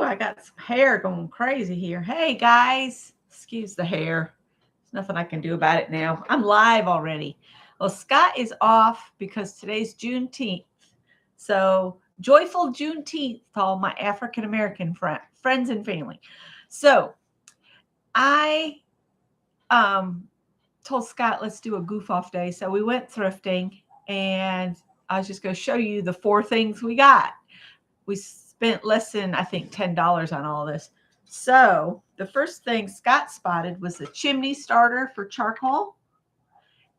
I got some hair going crazy here. Hey guys, excuse the hair. There's nothing I can do about it now. I'm live already. Well, Scott is off because today's Juneteenth. So joyful Juneteenth to all my African American friends and family. So I told Scott, let's do a goof off day. So we went thrifting, and I was just going to show you the 4 things we got. We spent less than, I think, $10 on all this. So the first thing Scott spotted was a chimney starter for charcoal,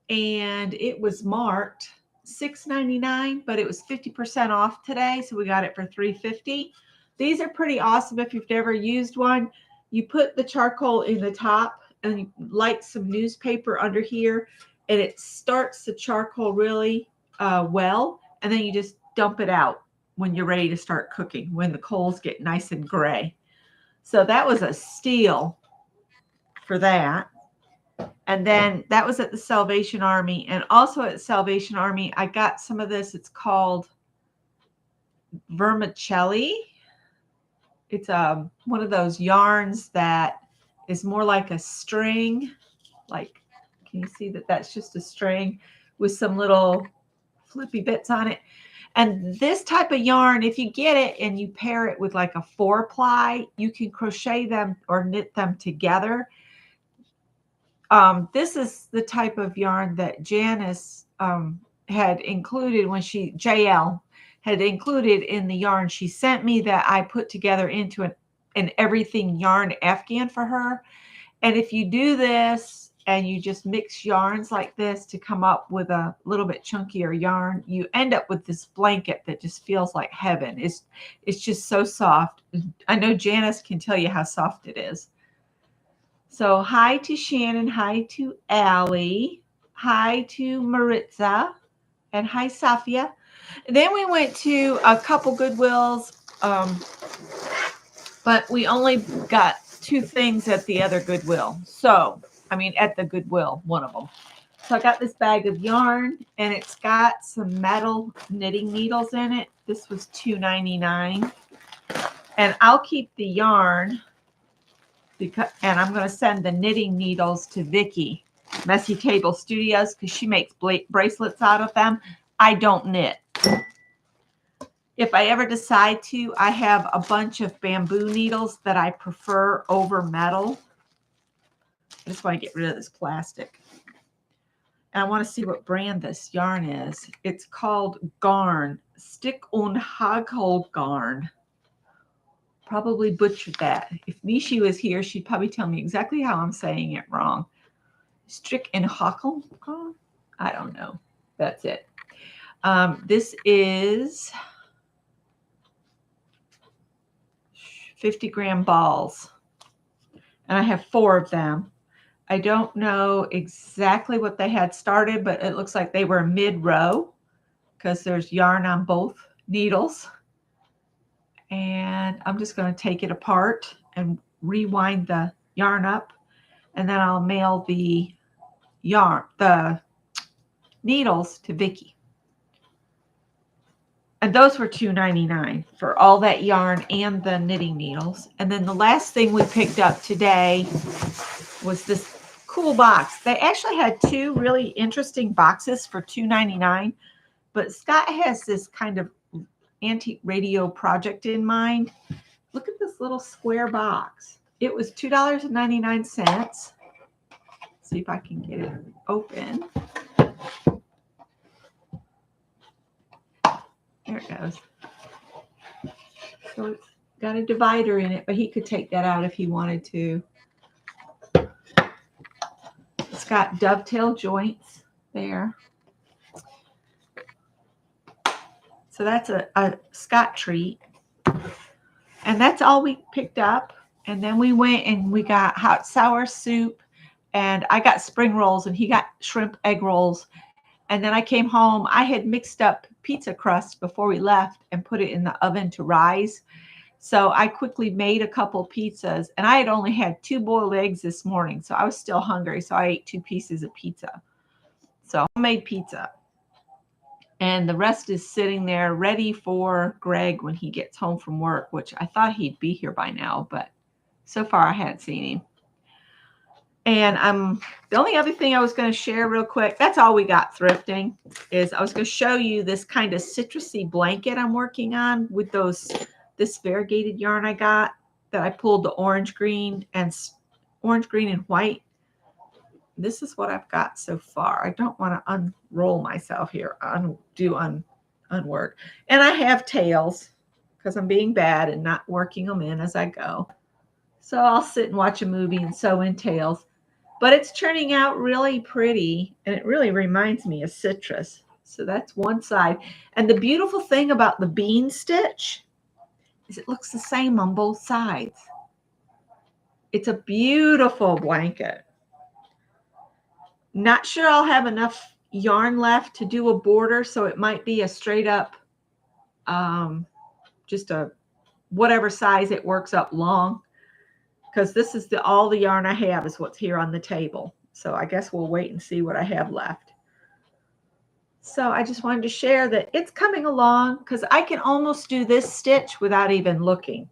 and it was marked $6.99, but it was 50% off today, so we got it for $3.50. These are pretty awesome if you've never used one. You put the charcoal in the top and you light some newspaper under here, and it starts the charcoal really well, and then you just dump it out when you're ready to start cooking, when the coals get nice and gray. So that was a steal for that. And then that was at the Salvation Army. And also at Salvation Army, I got some of this. It's called vermicelli. It's one of those yarns that is more like a string. Like, can you see that that's just a string with some little flippy bits on it? And this type of yarn, if you get it and you pair it with like a 4-ply, you can crochet them or knit them together. This is the type of yarn that Janice had included when JL had included in the yarn she sent me that I put together into an everything yarn Afghan for her. And if you do this and you just mix yarns like this to come up with a little bit chunkier yarn, you end up with this blanket that just feels like heaven. It's just so soft. I know Janice can tell you how soft it is. So hi to Shannon, hi to Allie, hi to Maritza, and hi Safia. Then we went to a couple Goodwills, but we only got 2 things at the other Goodwill. So, I mean, at the Goodwill, one of them. So I got this bag of yarn, and it's got some metal knitting needles in it. This was $2.99. And I'll keep the yarn, and I'm going to send the knitting needles to Vicki, Messy Table Studios, because she makes bracelets out of them. I don't knit. If I ever decide to, I have a bunch of bamboo needles that I prefer over metal. I just want to get rid of this plastic. And I want to see what brand this yarn is. It's called Garn. Stick und Hagel Garn. Probably butchered that. If Nishi was here, she'd probably tell me exactly how I'm saying it wrong. Strick and Hagel Garn? I don't know. That's it. This is 50-gram balls. And I have 4 of them. I don't know exactly what they had started, but it looks like they were mid-row because there's yarn on both needles. And I'm just going to take it apart and rewind the yarn up, and then I'll mail the needles to Vicki. And those were $2.99 for all that yarn and the knitting needles. And then the last thing we picked up today was this cool box. They actually had 2 really interesting boxes for $2.99, but Scott has this kind of antique radio project in mind. Look at this little square box. It was $2.99. See if I can get it open. There it goes. So it's got a divider in it, but he could take that out if he wanted to. It's got dovetail joints there. So that's a Scott treat. And that's all we picked up. And then we went and we got hot sour soup. And I got spring rolls and he got shrimp egg rolls. And then I came home. I had mixed up pizza crust before we left and put it in the oven to rise. So I quickly made a couple pizzas. And I had only had 2 boiled eggs this morning. So I was still hungry. So I ate 2 pieces of pizza. So I made pizza. And the rest is sitting there ready for Greg when he gets home from work, which I thought he'd be here by now, but so far I hadn't seen him. And the only other thing I was going to share real quick, that's all we got thrifting, is I was going to show you this kind of citrusy blanket I'm working on with this variegated yarn I got that I pulled the orange, green, and white. This is what I've got so far. I don't want to unroll myself here, unwork. And I have tails because I'm being bad and not working them in as I go. So I'll sit and watch a movie and sew in tails. But it's turning out really pretty, and it really reminds me of citrus. So that's one side. And the beautiful thing about the bean stitch is it looks the same on both sides. It's a beautiful blanket. Not sure I'll have enough yarn left to do a border, so it might be a straight up, just a whatever size it works up long, because this is all the yarn I have is what's here on the table. So I guess we'll wait and see what I have left. So I just wanted to share that it's coming along, because I can almost do this stitch without even looking.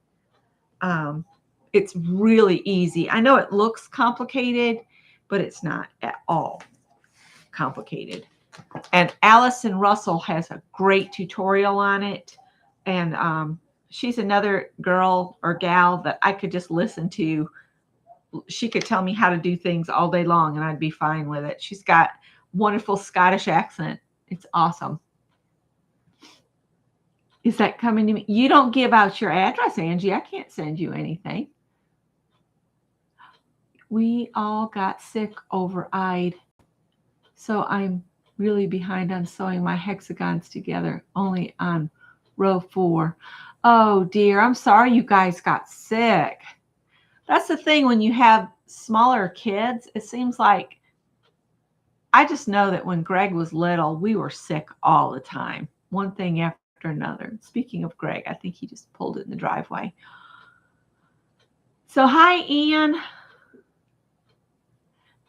It's really easy. I know it looks complicated, but it's not at all complicated. And Allison Russell has a great tutorial on it. And she's another girl or gal that I could just listen to. She could tell me how to do things all day long and I'd be fine with it. She's got wonderful Scottish accent. It's awesome. Is that coming to me? You don't give out your address, Angie. I can't send you anything. We all got sick over Eid, so I'm really behind on sewing my hexagons together, only on row 4. Oh dear, I'm sorry you guys got sick. That's the thing when you have smaller kids. It seems like, I just know that when Greg was little, we were sick all the time, one thing after another. Speaking of Greg, I think he just pulled it in the driveway. So hi, Ian.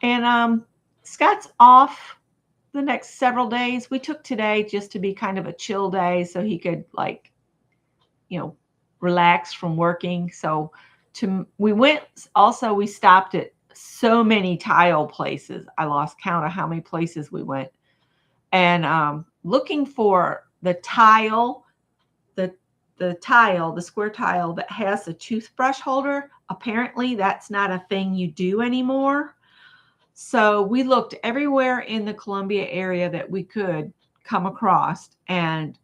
And Scott's off the next several days. We took today just to be kind of a chill day so he could, like, you know, relax from working. So we stopped at so many tile places. I lost count of how many places we went. And looking for the tile, the square tile that has a toothbrush holder. Apparently that's not a thing you do anymore. So we looked everywhere in the Columbia area that we could come across, and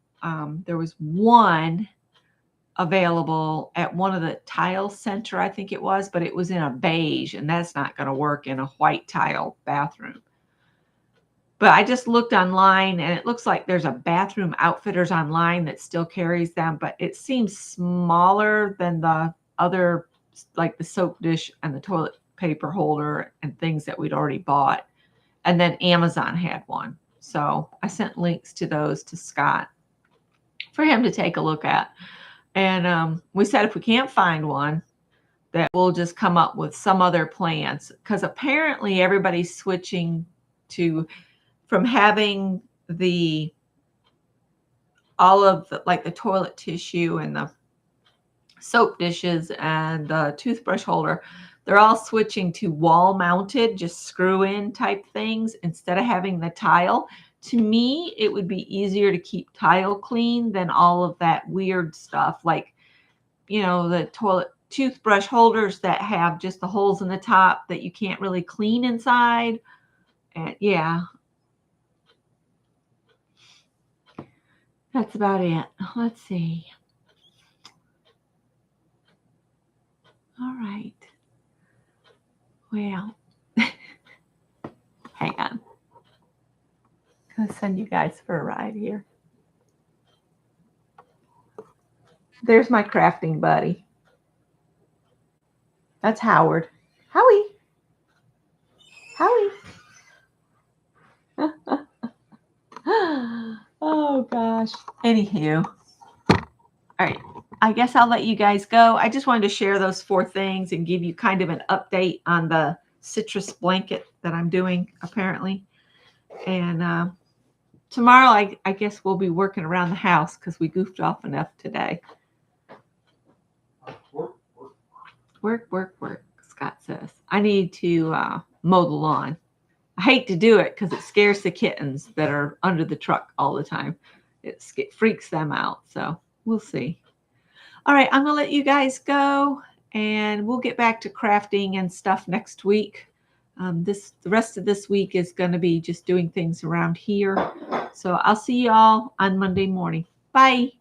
there was one available at one of the tile center, I think it was, but it was in a beige, and that's not going to work in a white tile bathroom. But I just looked online, and it looks like there's a Bathroom Outfitters online that still carries them, but it seems smaller than the other, like the soap dish and the toilet paper holder and things that we'd already bought. And then Amazon had one. So I sent links to those to Scott for him to take a look at. And we said if we can't find one, that we'll just come up with some other plans, because apparently everybody's switching from having all of the toilet tissue and the soap dishes and the toothbrush holder. They're all switching to wall mounted, just screw in type things instead of having the tile. To me, it would be easier to keep tile clean than all of that weird stuff, like, you know, the toothbrush holders that have just the holes in the top that you can't really clean inside. And yeah, that's about it. Let's see. All right. Well, hang on. I'm going to send you guys for a ride here. There's my crafting buddy. That's Howard. Howie. Oh, gosh. Anywho. All right. I guess I'll let you guys go. I just wanted to share those 4 things and give you kind of an update on the citrus blanket that I'm doing, apparently. And tomorrow, I guess we'll be working around the house because we goofed off enough today. Work, Scott says. I need to mow the lawn. I hate to do it because it scares the kittens that are under the truck all the time. It freaks them out. So we'll see. All right, I'm going to let you guys go, and we'll get back to crafting and stuff next week. The rest of this week is going to be just doing things around here. So I'll see you all on Monday morning. Bye.